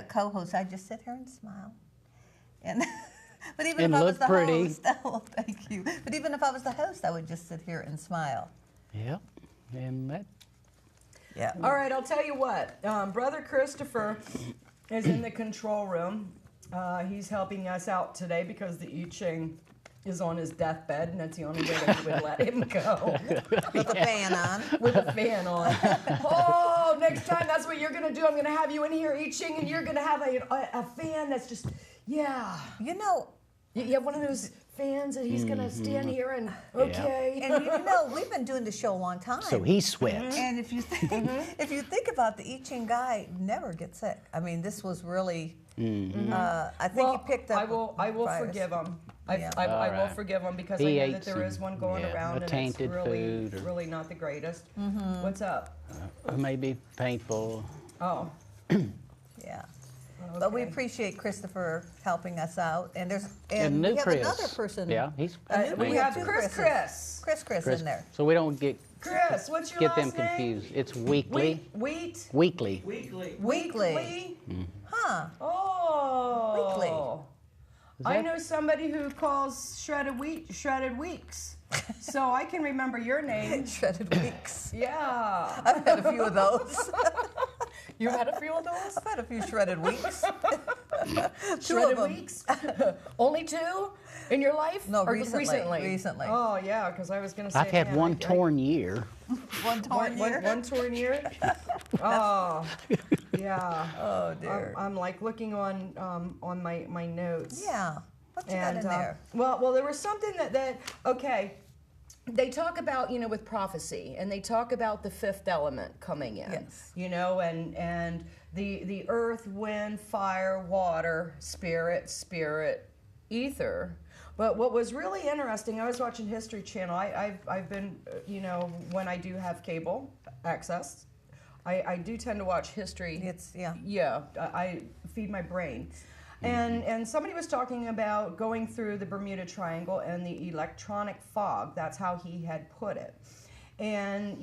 co-host, I just sit here and smile. And but even And if I was look the pretty. host, oh, thank you. But even if I was the host, I would just sit here and smile. Yep. And that. Yeah. All right, I'll tell you what. Brother Christopher is in the control room. He's helping us out today because the I Ching is on his deathbed, and that's the only way that we would let him go. With a fan on. With a fan on. Oh, next time that's what you're going to do. I'm going to have you in here I Ching, and you're going to have a fan that's just, yeah. You know, You have one of those fans that he's going to stand here and, okay. and you know, we've been doing the show a long time. So he sweats. And if you think about the I Ching guy, never gets sick. I mean, this was really. I think he picked up. I will virus. forgive him. Yeah. I will Alright. forgive him because He I know that ate there is some, one going around and it's tainted really, food or- really not the greatest. What's up? Maybe painful. Oh, Yeah. But we okay. appreciate Christopher helping us out, and there's And new we have Chris. another person. Yeah, he's. We have two Chris. Chris in there. So we don't get Chris, what's your get them last name? confused. It's weekly. Wheat. Weekly. Weekly. Huh? Oh. Is I that- know somebody who calls shredded weeks. So I can remember your name. Shredded weeks. Yeah. I've had a few of those. You had a few of those? I've had a few shredded weeks. Shredded them. weeks? Only two in your life? No, Or recently. Recently. Oh, yeah, because I was going to say. I've had man, one I- torn year. One torn year. One torn year? Oh, yeah. Oh dear. I'm like looking on my notes. Yeah. What you got in there? Well, there was something that okay. They talk about, with prophecy, and they talk about the fifth element coming in. Yes. And the earth, wind, fire, water, spirit, ether. But what was really interesting, I was watching History Channel. I've been, when I do have cable access, I do tend to watch history. Yeah, I feed my brain. And somebody was talking about going through the Bermuda Triangle and the electronic fog. That's how he had put it. And,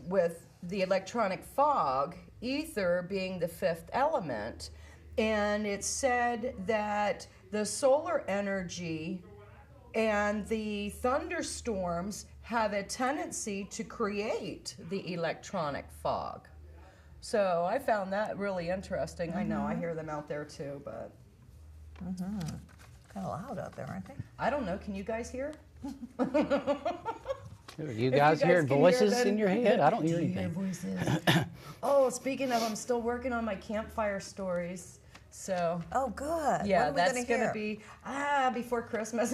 with the electronic fog, ether being the fifth element, and it said that the solar energy and the thunderstorms have a tendency to create the electronic fog. So I found that really interesting. I know, I hear them out there too, but... Kind of loud out there, aren't they? I don't know. Can you guys hear? You guys hear can hear, voices then- in your head? I don't hear Do you hear anything. voices? Oh, speaking of, I'm still working on my campfire stories. So, Oh, good. yeah, When are we that's gonna going to hear? be before Christmas.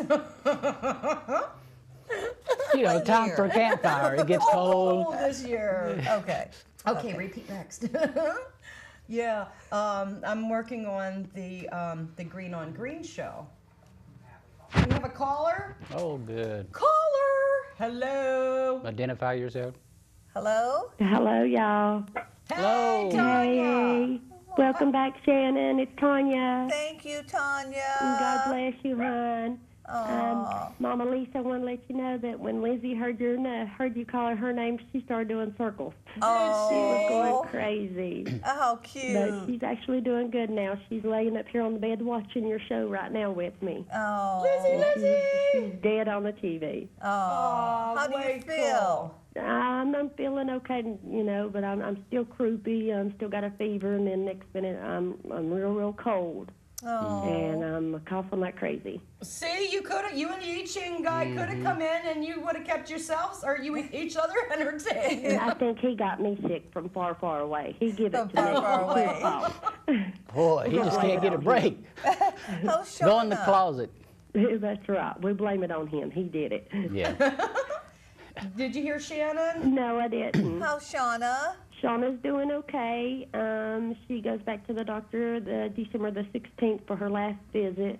Time for a campfire. It gets cold. this year. Okay. Okay, repeat next. Yeah, I'm working on the Green on Green show. We have a caller. Oh, good. Caller. Hello. Identify yourself. Hello? Hello, y'all. Hello. Hey, Tanya. Hey. Welcome back, Shannon. It's Tanya. Thank you, Tanya. And God bless you, hon. Aw. Mama Lisa, I want to let you know that when Lizzie heard you call her name, she started doing circles. She was going crazy. Oh, cute. But she's actually doing good now. She's laying up here on the bed watching your show right now with me. Oh. Lizzie. She's dead on the TV. Oh. How do you way feel? cool. I'm feeling okay, but I'm still croupy. I'm still got a fever, and then next minute I'm real cold. Oh. And I'm coughing like crazy. See, you and the I Ching guy could have come in and you would have kept yourselves, or you each other entertained. I think he got me sick from far, far away. He give it From to me. far away. His fault. Boy, he just can't get a break. How's Shauna? Go in the closet. That's right. We blame it on him. He did it. Yeah. Did you hear Shannon? No, I didn't. How's Shauna? Shauna's doing okay. She goes back to the doctor December the 16th for her last visit,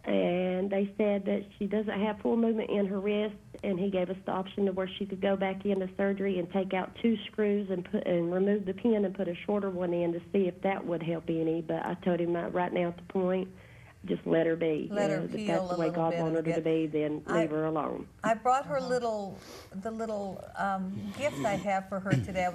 and they said that she doesn't have full movement in her wrist, and he gave us the option to where she could go back into surgery and take out 2 screws and remove the pin and put a shorter one in to see if that would help any. But I told him right now at the point, just let her be. Let her If heal that's a the way little God bit and wanted her to get- be, then leave her alone. I brought her the little gift I have for her today.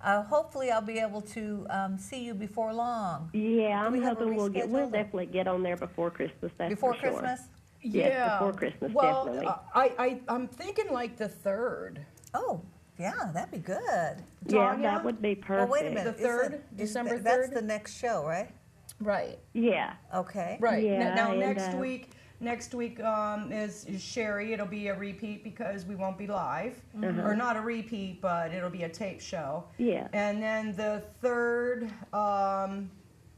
hopefully I'll be able to see you before long. Yeah, Do I'm we have a hoping we'll rescheduled or- definitely get on there before Christmas. That's Before for sure. Christmas? Yes, before Christmas, well, definitely. I'm thinking like the 3rd. Oh, yeah, that'd be good. Yeah, Tanya? that would be Well, perfect. wait a minute. The 3rd? December That's 3rd? the next show, right? Right. Yeah. Okay. Right. Yeah, Now and, next week is Sherry. It'll be a repeat because we won't be live, or not a repeat, but it'll be a tape show. Yeah. And then the 3rd,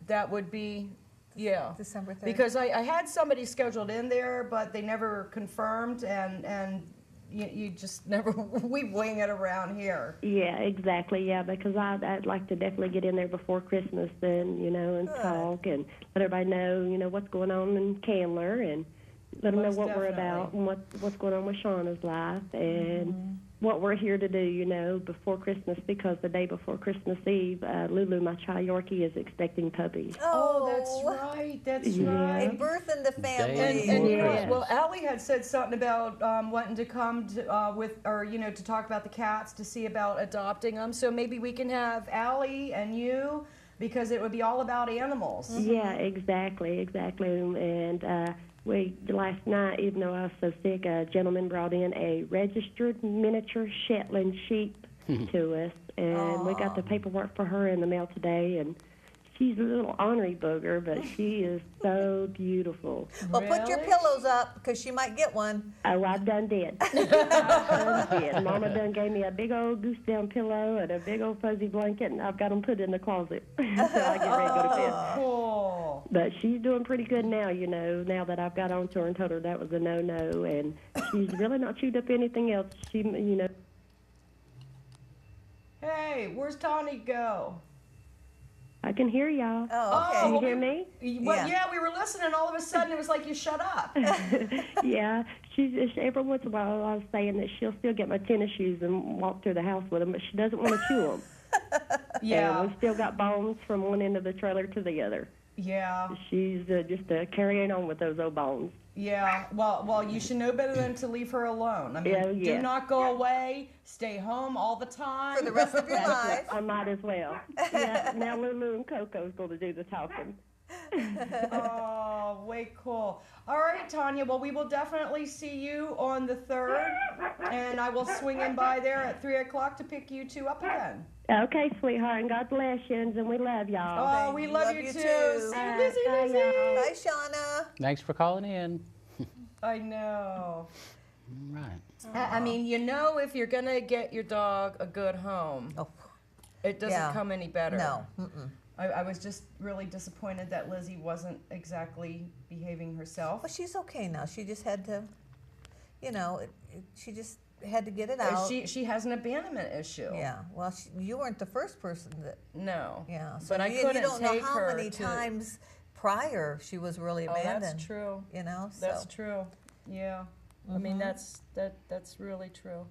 that would be, yeah, December 3rd. Because I had somebody scheduled in there, but they never confirmed, and you just never we wing it around here. Yeah, exactly. Yeah, because I'd like to definitely get in there before Christmas, then and Good. talk and let everybody know what's going on in Candler and let them know Most what we're definitely. about and what's going on with Shauna's life and what we're here to do, before Christmas, because the day before Christmas Eve, Lulu, my child Yorkie, is expecting puppies. Oh, that's right. That's Yeah. right. A birth in the family. And you know, Yes. well, Allie had said something about wanting to come to, to talk about the cats, to see about adopting them. So maybe we can have Allie and you, because it would be all about animals. Yeah, exactly. And last night, even though I was so sick, a gentleman brought in a registered miniature Shetland sheep to us, and we got the paperwork for her in the mail today, and she's a little ornery booger, but she is so beautiful. Well, put your Really? pillows up because she might get one. Oh, I done did. I done did. Mama done gave me a big old goose down pillow and a big old fuzzy blanket, and I've got them put in the closet until I get ready to go to bed. Cool. But she's doing pretty good now, now that I've got on to her and told her that was a no-no, and she's really not chewed up anything else. Hey, where's Tawny go? I can hear y'all. Oh, okay. Can you Oh, hear me? Well, Yeah. we were listening. All of a sudden, it was like you shut up. Yeah, she's every once in a while I was saying that she'll still get my tennis shoes and walk through the house with them, but she doesn't want to chew them. Yeah, And we've still got bones from one end of the trailer to the other. yeah, She's just carrying on with those old bones. yeah. Well, you should know better than to leave her alone. I mean, Yeah, yeah. do not go away. Stay home all the time. For the rest of your life. I might as well. Yeah, now Lulu and Coco's going to do the talking. Oh, way cool. All right, Tanya. Well, we will definitely see you on the 3rd, and I will swing in by there at 3 o'clock to pick you two up again. Okay, sweetheart, and God bless you, and we love y'all. Oh, we you. love Love you you too. too. See you, Lizzie, Bye, Lizzie. y'all. Bye, Shauna. Thanks for calling in. I know. Right. I mean, if you're gonna get your dog a good home, Oh, it doesn't yeah. come any better. No. Mm-mm. I was just really disappointed that Lizzie wasn't exactly behaving herself. Well, she's okay now. She just had to, she just had to get it out. She has an abandonment issue. Yeah. Well, you weren't the first person that. No. Yeah. So But I you couldn't don't know take how her many to. times prior she was really Oh, abandoned. that's true. So. That's true. Yeah. I mean, that's really true.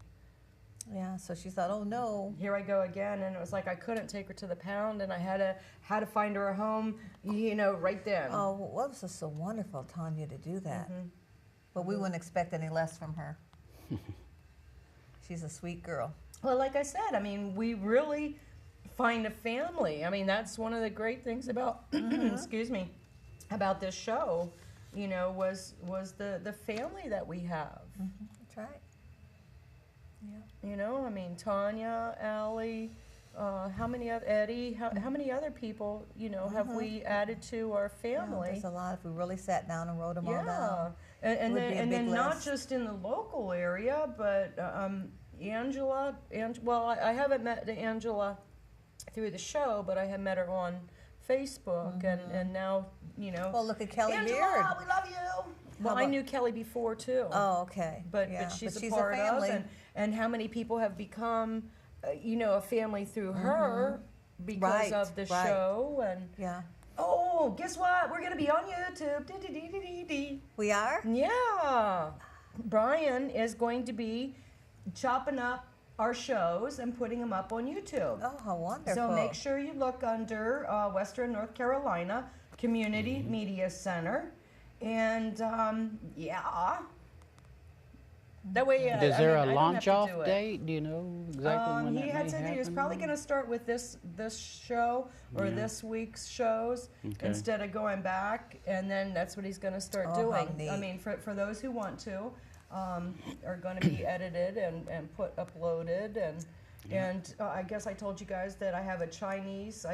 Yeah. So she thought, oh no. Here I go again, and it was like I couldn't take her to the pound, and I had to find her a home, right then. Oh, well, it was just so wonderful, Tanya, to do that. But we wouldn't expect any less from her. She's a sweet girl. Well, like I said, I mean, we really find a family. I mean, that's one of the great things about, excuse me, about this show, was the family that we have. That's right. Yeah. I mean, Tanya, Allie, how many other Eddie? How many other people, have we added to our Yeah, family? there's a lot. If we really sat down and wrote them all Yeah, down. and would be a then big not list. just in the local area, but Angela. Well, I haven't met Angela through the show, but I have met her on Facebook, and now Well, look at Kelly Angela, Beard. we love you. Well, How I about- knew Kelly before too. Oh, okay. But Yeah, she's, a a part family. of, and how many people have become, a family through her because Right, of the right. show. And Yeah. oh, guess what? We're gonna be on YouTube. Dee-dee-dee-dee-dee-dee. We are? Yeah, Brian is going to be chopping up our shows and putting them up on YouTube. Oh, how wonderful. So make sure you look under Western North Carolina Community Media Center. And yeah, That way, Is there a I launch don't have to do off it. date? Do you know exactly when that He had may said that he was happen? probably going to start with this show or this week's shows instead of going back, and then that's what he's going to start Oh, how doing. neat. I mean, for those who want to, are going to be edited and uploaded, and I guess I told you guys that I have a Chinese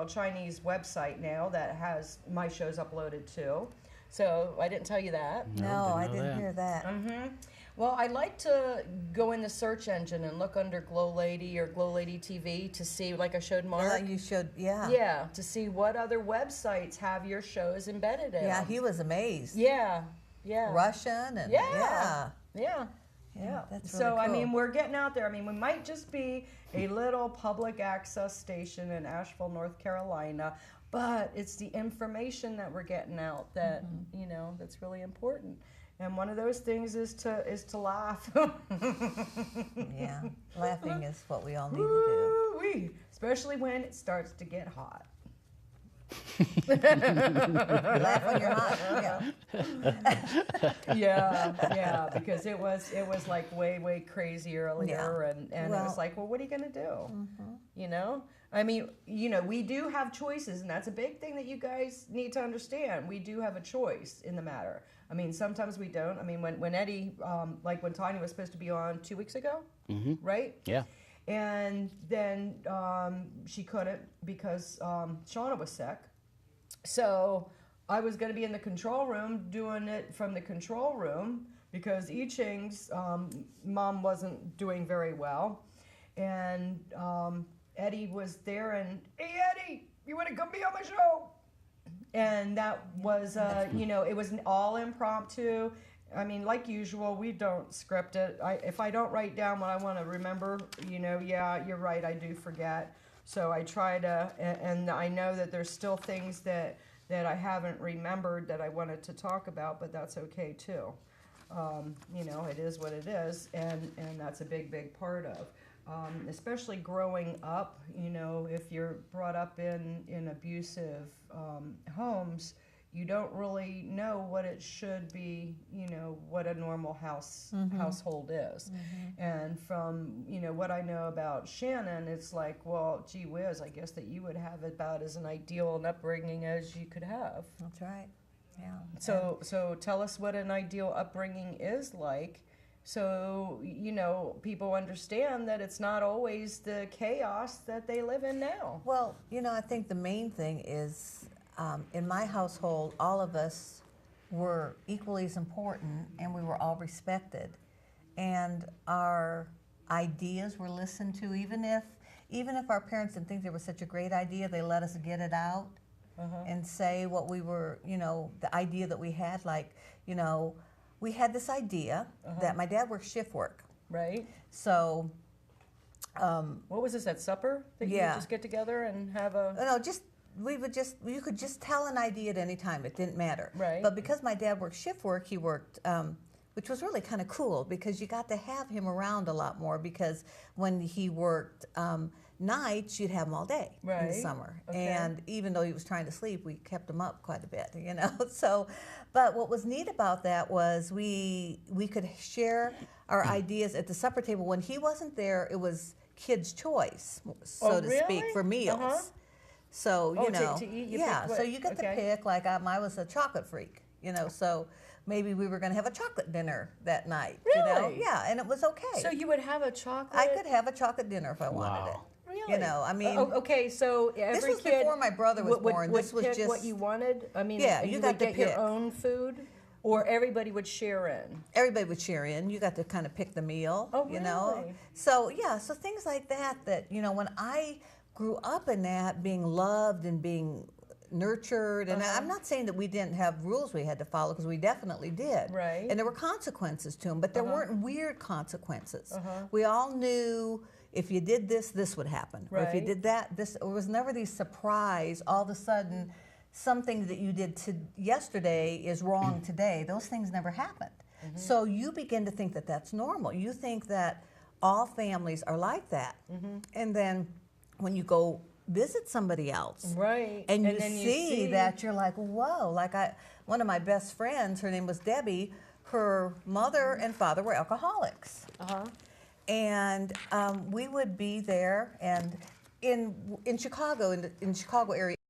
Chinese website now that has my shows uploaded too. So I didn't tell you that. No, I know didn't that. hear that. Well, I like to go in the search engine and look under Glow Lady or Glow Lady TV to see, like I showed Mark. You should, yeah. Yeah, to see what other websites have your shows embedded in Yeah, them. he was amazed. Yeah, yeah. Russian and Yeah. yeah. Yeah. That's So, really I cool. mean, we're getting out there. I mean, we might just be a little public access station in Asheville, North Carolina, but it's the information that we're getting out that, that's really important. And one of those things is to laugh. Yeah, laughing is what we all need to do. Woo-wee. Especially when it starts to get hot. Laugh when you're hot. Yeah. Yeah, because it was like way crazy earlier, and it Well- was like, well, what are you gonna do? I mean, we do have choices, and that's a big thing that you guys need to understand. We do have a choice in the matter. I mean, sometimes we don't. I mean, when Eddie, like when Tiny was supposed to be on 2 weeks ago, right? Yeah. And then she couldn't because Shauna was sick. So I was going to be in the control room doing it from the control room because I Ching's mom wasn't doing very well. And Eddie was there and, hey, Eddie, you want to come be on my show? And that was, it was all impromptu. I mean, like usual, we don't script it. If I don't write down what I want to remember, yeah, you're right, I do forget. So I try to, and I know that there's still things that I haven't remembered that I wanted to talk about, but that's okay too. It is what it is, and that's a big part of. Especially growing up, if you're brought up in abusive homes, you don't really know what it should be, what a normal household is. And from, what I know about Shannon, it's like, well, gee whiz, I guess that you would have about as an ideal an upbringing as you could have. That's right. Yeah. So tell us what an ideal upbringing is like. So, people understand that it's not always the chaos that they live in now. Well, I think the main thing is in my household, all of us were equally as important and we were all respected. And our ideas were listened to, even if our parents didn't think they were such a great idea, they let us get it out and say what we were, the idea that we had, like, we had this idea that my dad worked shift work. Right. So. What was this, at supper? That you would just get together and have a. No, you could just tell an idea at any time. It didn't matter. Right. But because my dad worked shift work, he worked, which was really kind of cool because you got to have him around a lot more because when he worked nights, you'd have him all day in the Right. summer. Okay. And even though he was trying to sleep, we kept him up quite a bit, So, but what was neat about that was we could share our ideas at the supper table. When he wasn't there, it was kids' choice, so to speak, really? for meals. So, to eat, you pick so what- you get okay. to pick, like I was a chocolate freak, so maybe we were going to have a chocolate dinner that night, Really? Yeah, and it was okay. So you would have a chocolate. I could have a chocolate dinner if I wanted it. Wow. Really? I mean, okay, so every this was kid before my brother was born. Would This was pick just what you wanted. I mean, Yeah, you you would got to get your pick. own food, or everybody would share in. everybody would share in. You got to kind of pick the meal, Oh, So so things like that when I grew up in that, being loved and being nurtured, and I'm not saying that we didn't have rules we had to follow, because we definitely did. Right. And there were consequences to them, but there weren't weird consequences. We all knew if you did this, this would happen. Or if you Right. did that, this. It was never these surprise, all of a sudden, something that you did yesterday is wrong today. Those things never happened. So you begin to think that that's normal. You think that all families are like that. And then when you go visit somebody else, Right. and you then see that, you're like, whoa. Like one of my best friends, her name was Debbie, her mother and father were alcoholics. And we would be there, and in Chicago, in Chicago area.